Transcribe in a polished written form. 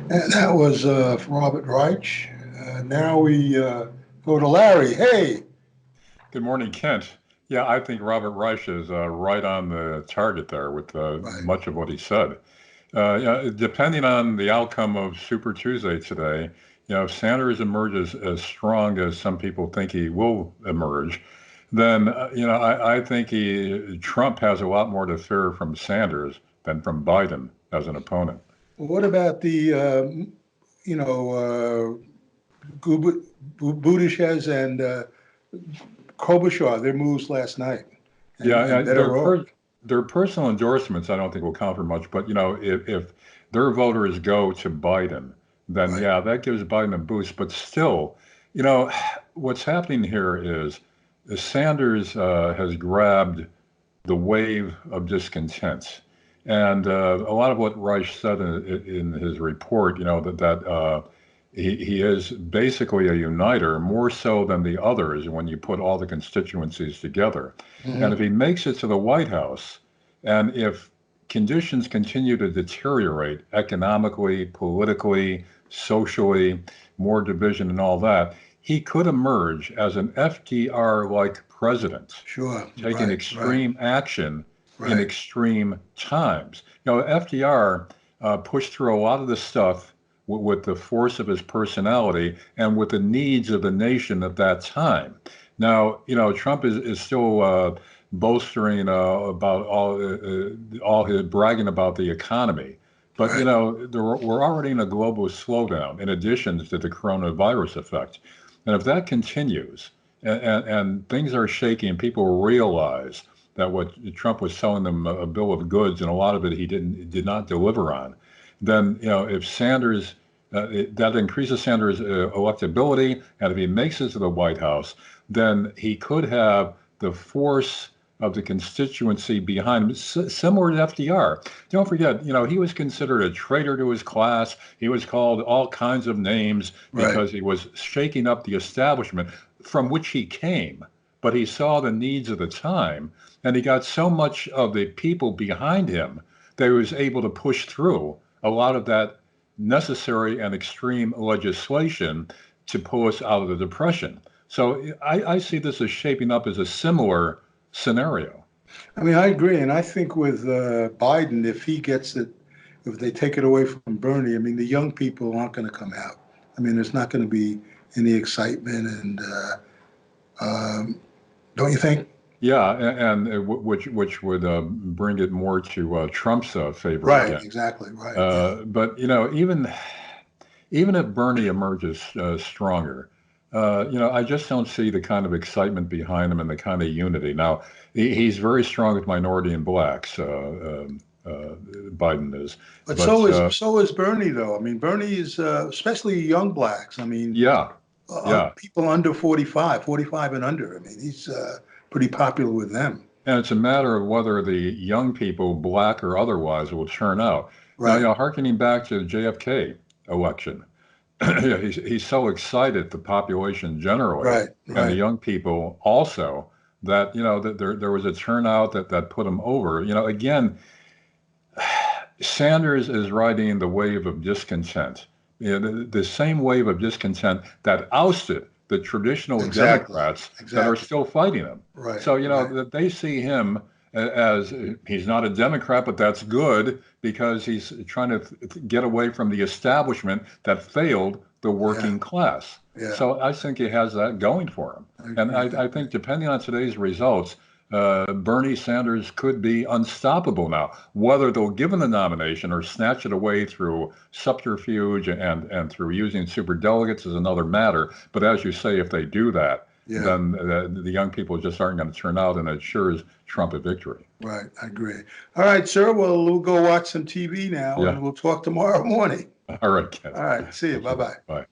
And that was Robert Reich. Now we go to Larry. Hey, Good morning, Kent. Yeah, I think Robert Reich is right on the target there with right. much of what he said. Yeah, depending on the outcome of Super Tuesday today, if Sanders emerges as strong as some people think he will emerge, then I think Trump has a lot more to fear from Sanders than from Biden as an opponent. Well, what about the you know Buttigieg and Klobuchar? Their moves last night, Yeah, and yeah, better off. their personal endorsements, I don't think will count for much. But if their voters go to Biden, then Right. yeah, that gives Biden a boost. But still, you know, what's happening here is Sanders has grabbed the wave of discontent, and a lot of what Reich said in his report, that he is basically a uniter more so than the others when you put all the constituencies together. And if Hmm. he makes it to the White House, and if conditions continue to deteriorate economically, politically, socially, more division and all that, he could emerge as an FDR-like president, Sure. taking Right. Right. extreme action in Right. extreme times. FDR pushed through a lot of the stuff with the force of his personality and with the needs of the nation at that time. Now, Trump is still bolstering about all his bragging about the economy. But, Right. we're already in a global slowdown in addition to the coronavirus effect. And if that continues and things are shaky and people realize that what Trump was selling them a bill of goods and a lot of it he did not deliver on, then, if Sanders that increases Sanders' electability, and if he makes it to the White House, then he could have the force of the constituency behind him, similar to FDR. Don't forget, he was considered a traitor to his class. He was called all kinds of names Right. because he was shaking up the establishment from which he came. But he saw the needs of the time, and he got so much of the people behind him that he was able to push through a lot of that necessary and extreme legislation to pull us out of the depression. So I see this as shaping up as a similar scenario. I mean, I agree, and I think with Biden, if he gets it, if they take it away from Bernie, I mean, the young people aren't going to come out. I mean, there's not going to be any excitement, and don't you think? Yeah, which would bring it more to Trump's favor Right, again. exactly, right, yeah, But even if Bernie emerges stronger, I just don't see the kind of excitement behind him and the kind of unity. Now, he's very strong with minority and blacks. Biden is, but but so is Bernie, though. I mean, Bernie is especially young blacks. I mean, yeah, yeah. people under 45, 45 and under. I mean, he's pretty popular with them. And it's a matter of whether the young people, black or otherwise, will turn out. Now, Right, hearkening back to the JFK election, yeah, he's so excited, the population generally, right, and the right. young people also, that, that there was a turnout that put him over. Again, Sanders is riding the wave of discontent, the same wave of discontent that ousted the traditional Exactly, Democrats that are exactly. still fighting him. Right, So, right. that they see him as he's not a Democrat, but that's good because he's trying to get away from the establishment that failed the Yeah, working class. yeah. So I think he has that going for him. I And agree. I I agree. think depending on today's results, Bernie Sanders could be unstoppable now. Whether they'll give him the nomination or snatch it away through subterfuge and through using superdelegates is another matter. But as you say, if they do that, Yeah, then the young people just aren't going to turn out, and it assures Trump a victory. right. I agree. All right, sir. Well, we'll go watch some TV now, Yeah. and we'll talk tomorrow morning. All right, Kent. All right. See you. Thank Bye you. bye. Bye.